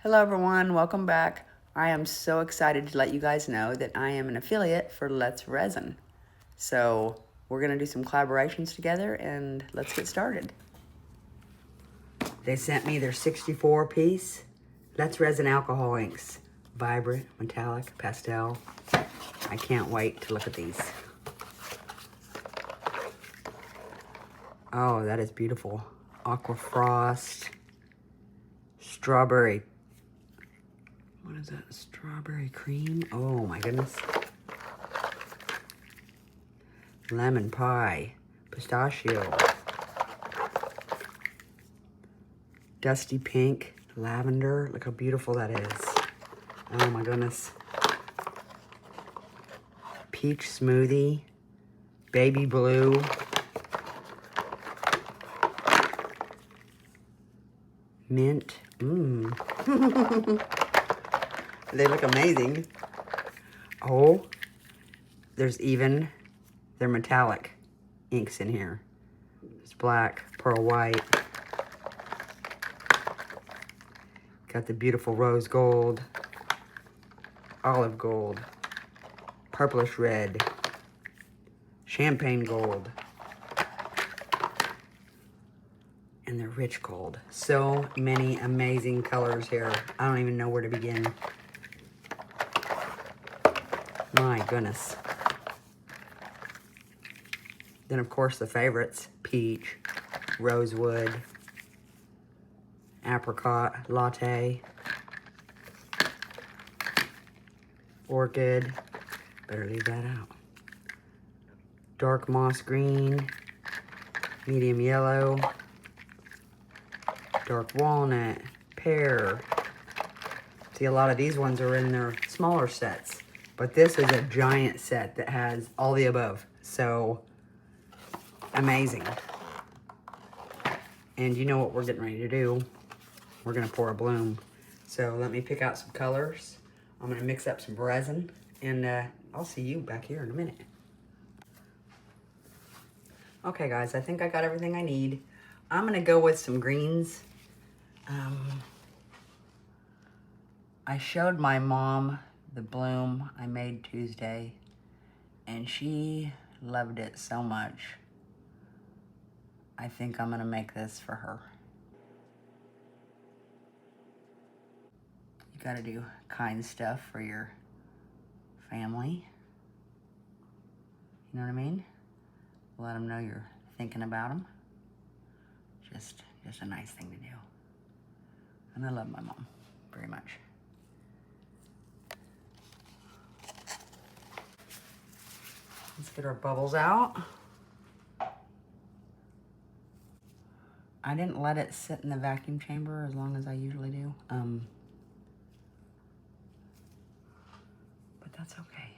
Hello everyone, welcome back. I am so excited to let you guys know that I am an affiliate for Let's Resin. So we're gonna do some collaborations together and let's get started. They sent me their 64 piece Let's Resin alcohol inks. Vibrant, metallic, pastel. I can't wait to look at these. Oh, that is beautiful. Aqua Frost, strawberry. What is that? Strawberry cream? Oh my goodness. Lemon pie. Pistachio. Dusty pink. Lavender. Look how beautiful that is. Oh my goodness. Peach smoothie. Baby blue. Mint. They look amazing. Oh, they're metallic inks in here. It's black, pearl white. Got the beautiful rose gold, olive gold, purplish red, champagne gold, and the rich gold. So many amazing colors here. I don't even know where to begin. My goodness. Then of course the favorites, peach, rosewood, apricot, latte, orchid, better leave that out. Dark moss green, medium yellow, dark walnut, pear. See, a lot of these ones are in their smaller sets, but this is a giant set that has all the above. So amazing. And you know what we're getting ready to do. We're gonna pour a bloom. So let me pick out some colors. I'm gonna mix up some resin, and I'll see you back here in a minute. Okay guys, I think I got everything I need. I'm gonna go with some greens. I showed my mom the bloom I made Tuesday, and she loved it so much. I think I'm gonna make this for her. You gotta do kind stuff for your family. You know what I mean? Let them know you're thinking about them. Just a nice thing to do. And I love my mom very much. Let's get our bubbles out. I didn't let it sit in the vacuum chamber as long as I usually do. But that's okay.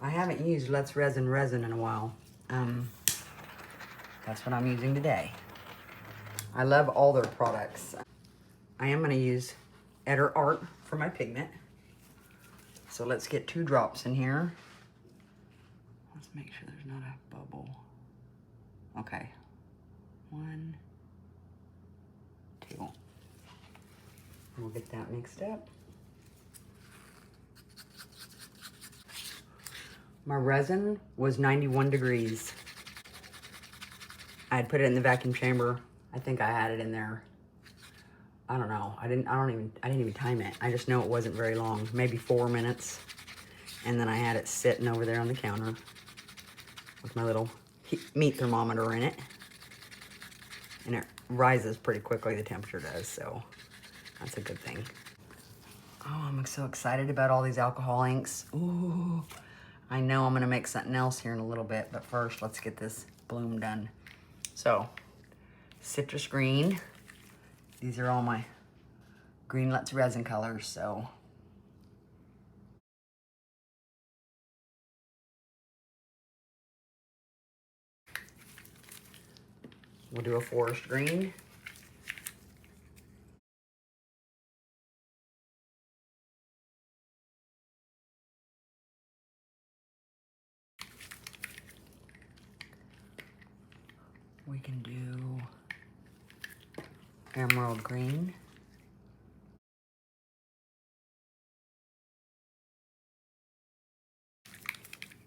I haven't used Let's Resin in a while. That's what I'm using today. I love all their products. I am gonna use Eder Art for my pigment. So let's get 2 drops in here. Let's make sure there's not a bubble. Okay, 1, 2. We'll get that mixed up. My resin was 91 degrees. I had put it in the vacuum chamber. I think I had it in there. I don't know. I didn't even time it. I just know it wasn't very long, maybe 4 minutes. And then I had it sitting over there on the counter with my little meat thermometer in it. And it rises pretty quickly, the temperature does, so that's a good thing. Oh, I'm so excited about all these alcohol inks. Ooh, I know I'm gonna make something else here in a little bit, but first let's get this bloom done. So, citrus green. These are all my green Let's Resin colors, so. We'll do a forest green. We can do emerald green.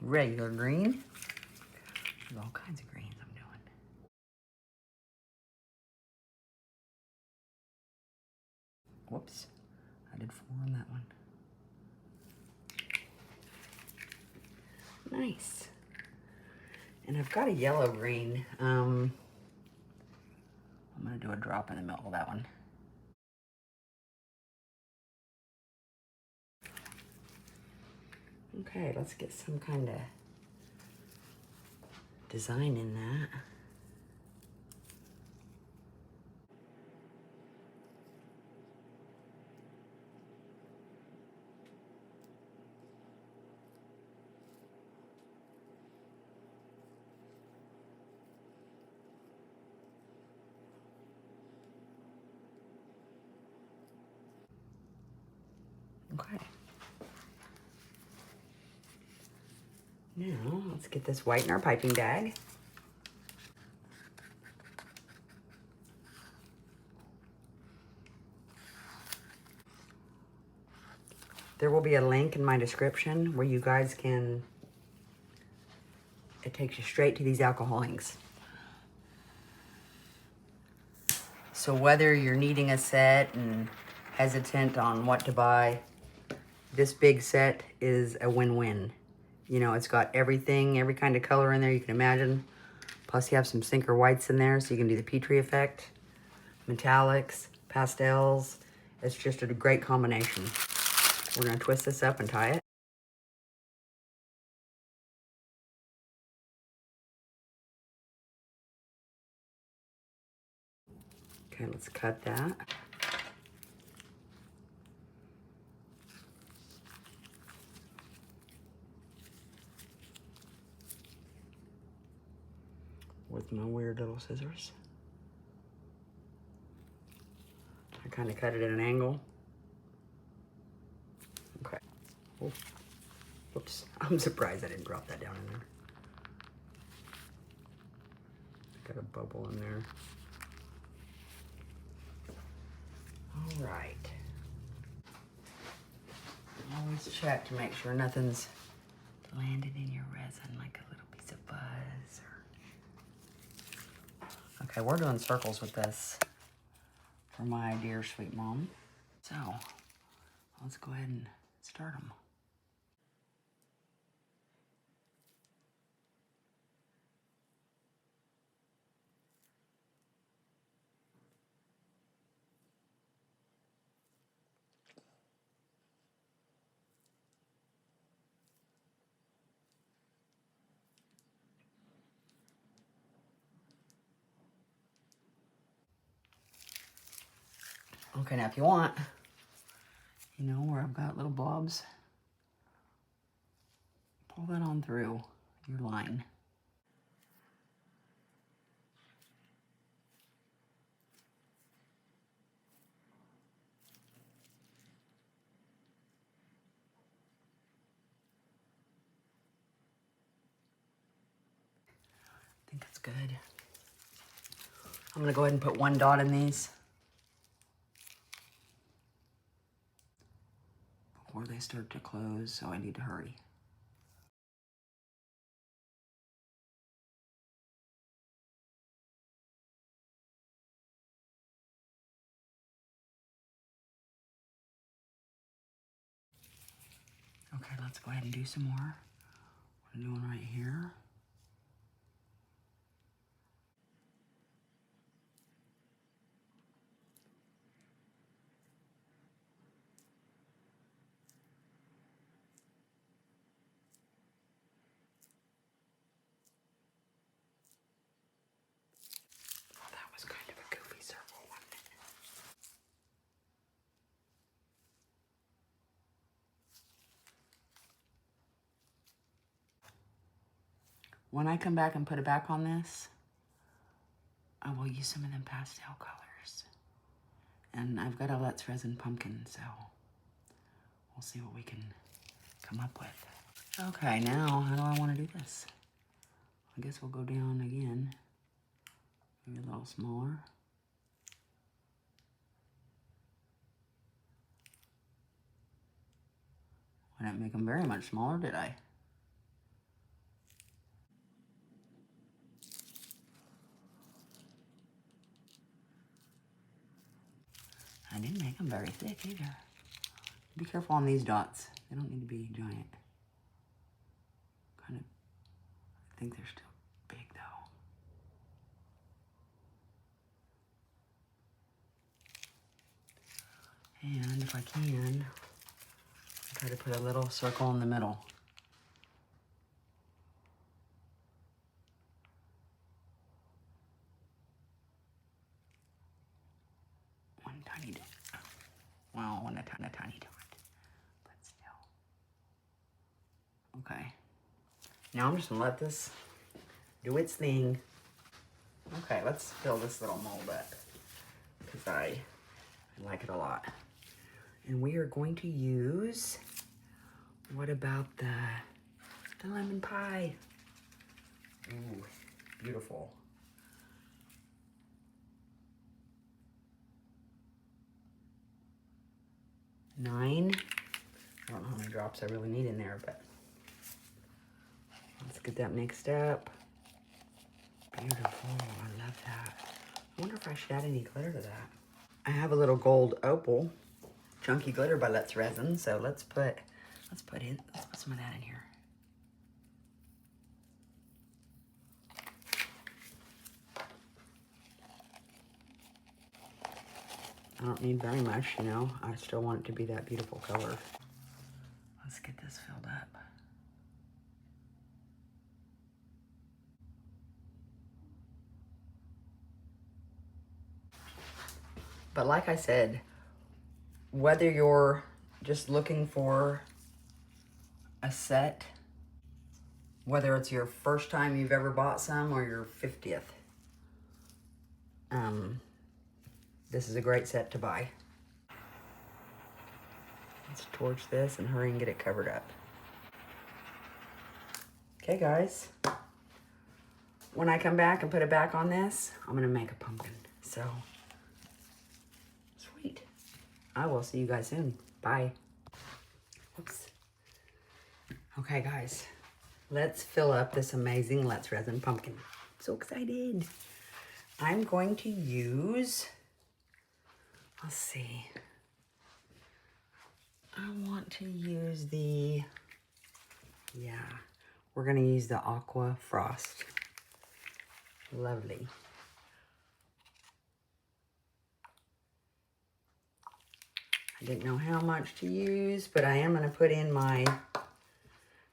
Regular green. There's all kinds of greens I'm doing. Whoops, I did 4 on that one. Nice. And I've got a yellow green. I'm gonna do a drop in the middle of that one. Okay, let's get some kind of design in that. Okay. Now, let's get this white in our piping bag. There will be a link in my description where you guys can, it takes you straight to these alcohol inks. So whether you're needing a set and hesitant on what to buy, this big set is a win-win. You know, it's got everything, every kind of color in there you can imagine. Plus you have some sinker whites in there, so you can do the Petri effect, metallics, pastels. It's just a great combination. We're gonna twist this up and tie it. Okay, let's cut that. With my weird little scissors. I kind of cut it at an angle. Okay. Oh, whoops. I'm surprised I didn't drop that down in there. Got a bubble in there. All right. Always check to make sure nothing's landed in your resin, like a little piece of buzz. Okay, we're doing circles with this for my dear sweet mom. So let's go ahead and start them. Okay, now if you want, you know, where I've got little blobs, pull that on through your line. I think that's good. I'm gonna go ahead and put 1 dot in these before they start to close, so I need to hurry. Okay, let's go ahead and do some more. I'm doing right here. Oh, that was kind of a goofy circle, wasn't it? When I come back and put it back on this, I will use some of them pastel colors. And I've got a Let's Resin pumpkin, so we'll see what we can come up with. Okay, now how do I want to do this? I guess we'll go down again little smaller. I didn't make them very much smaller, did I? I didn't make them very thick either. Be careful on these dots. They don't need to be giant. Kind of, I think they're still big though. And if I can, try to put a little circle in the middle. One tiny dot. Well, one a tiny dot, but still. Okay. Now I'm just gonna let this do its thing. Okay, let's fill this little mold up because I like it a lot. And we are going to use, what about the lemon pie? Ooh, beautiful. Nine. I don't know how many drops I really need in there, but let's get that mixed up. Beautiful, I love that. I wonder if I should add any glitter to that. I have a little gold opal chunky glitter by Let's Resin, so let's put some of that in here. I don't need very much, you know. I still want it to be that beautiful color. Let's get this filled up. But like I said, whether you're just looking for a set, whether it's your first time you've ever bought some or your 50th, this is a great set to buy. Let's torch this and hurry and get it covered up. Okay, guys. When I come back and put it back on this, I'm gonna make a pumpkin. So, sweet. I will see you guys soon. Bye. Oops. Okay, guys. Let's fill up this amazing Let's Resin pumpkin. I'm so excited. I'm going to use, let's see. I want to use the, we're gonna use the Aqua Frost. Lovely. I didn't know how much to use, but I am gonna put in my,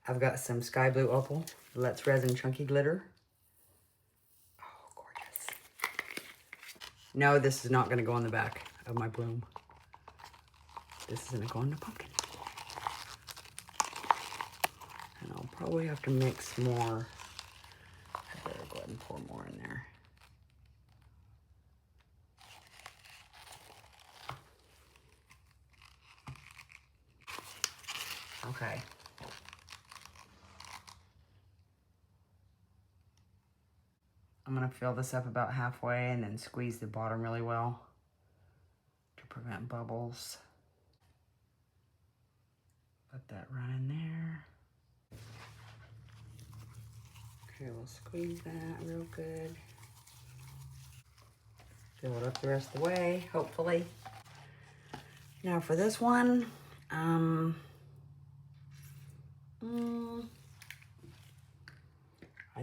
I've got some Sky Blue Opal, Let's Resin Chunky Glitter. Oh, gorgeous. No, this is not gonna go on the back of my bloom. This is gonna go in the pumpkin. And I'll probably have to mix more. I better go ahead and pour more in there. Okay. I'm gonna fill this up about halfway and then squeeze the bottom really well to prevent bubbles. Let that run in there. Okay, we'll squeeze that real good. Fill it up the rest of the way, hopefully. Now for this one, I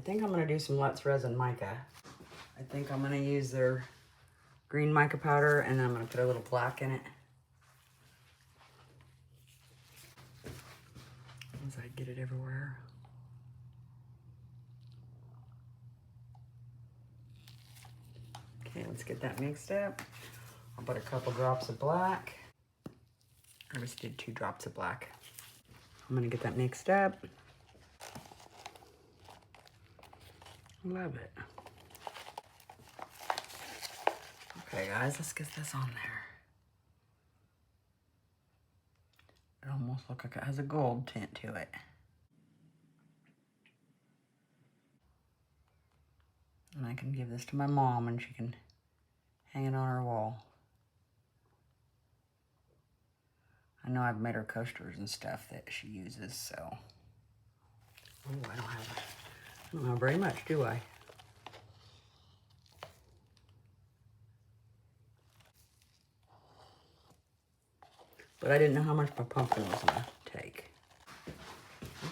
think I'm gonna do some Let's Resin mica. I think I'm gonna use their green mica powder and then I'm gonna put a little black in it. As I get it everywhere. Okay, let's get that mixed up. I'll put a couple drops of black. I just did 2 drops of black. I'm gonna get that mixed up. Love it. Okay, guys, let's get this on there. It almost looks like it has a gold tint to it. And I I can give this to my mom and she can hang it on her wall. I know I've made her coasters and stuff that she uses, so. Oh, I don't have very much, do I? But I didn't know how much my pumpkin was gonna take.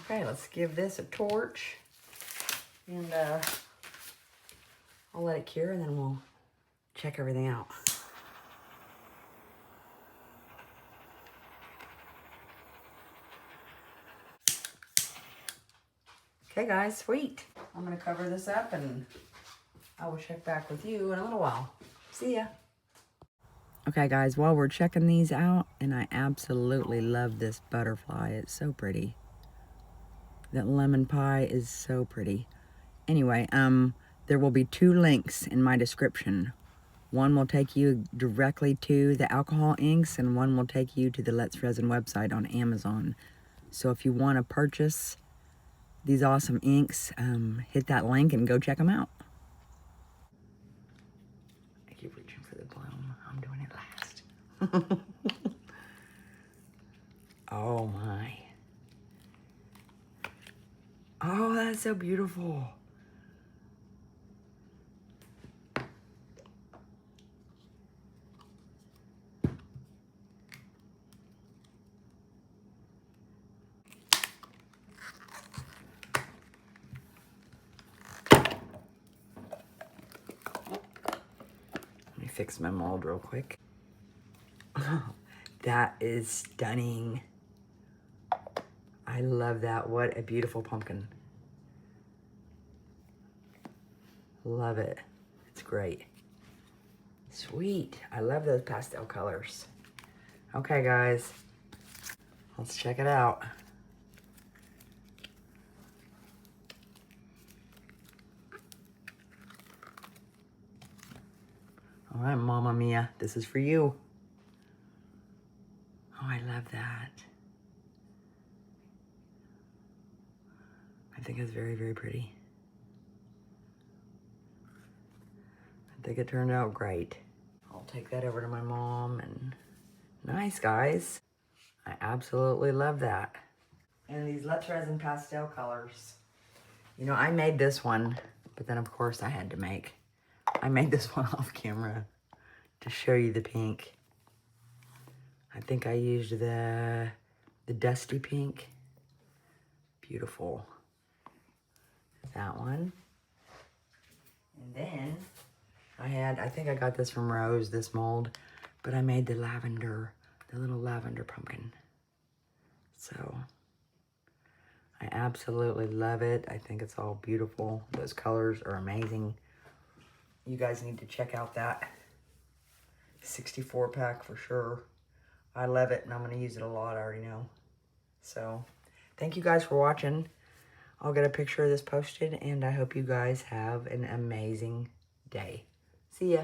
Okay, let's give this a torch. And I'll let it cure and then we'll check everything out. Okay guys, sweet. I'm gonna cover this up and I will check back with you in a little while. See ya. Okay guys, while we're checking these out, and I absolutely love this butterfly. It's so pretty. That lemon pie is so pretty. Anyway, there will be 2 links in my description. One will take you directly to the alcohol inks and one will take you to the Let's Resin website on Amazon. So if you want to purchase these awesome inks, hit that link and go check them out. I keep reaching for the bloom. I'm doing it last. Oh my. Oh, that's so beautiful. Let me fix my mold real quick. That is stunning. I love that. What a beautiful pumpkin. Love it. It's great. Sweet. I love those pastel colors. Okay, guys. Let's check it out. All right, Mama Mia, this is for you. Oh, I love that. I think it's very, very pretty. I think it turned out great. I'll take that over to my mom and nice, guys. I absolutely love that. And these Let's Resin pastel colors. You know, I made this one, but then of course I made this one off camera to show you the pink. I think I used the dusty pink. Beautiful. That one. And then I think I got this from Rose, this mold, but I made the lavender, the little lavender pumpkin. So I absolutely love it. I think it's all beautiful. Those colors are amazing. You guys need to check out that 64 pack for sure. I love it and I'm gonna use it a lot, I already know. So thank you guys for watching. I'll get a picture of this posted and I hope you guys have an amazing day. See ya.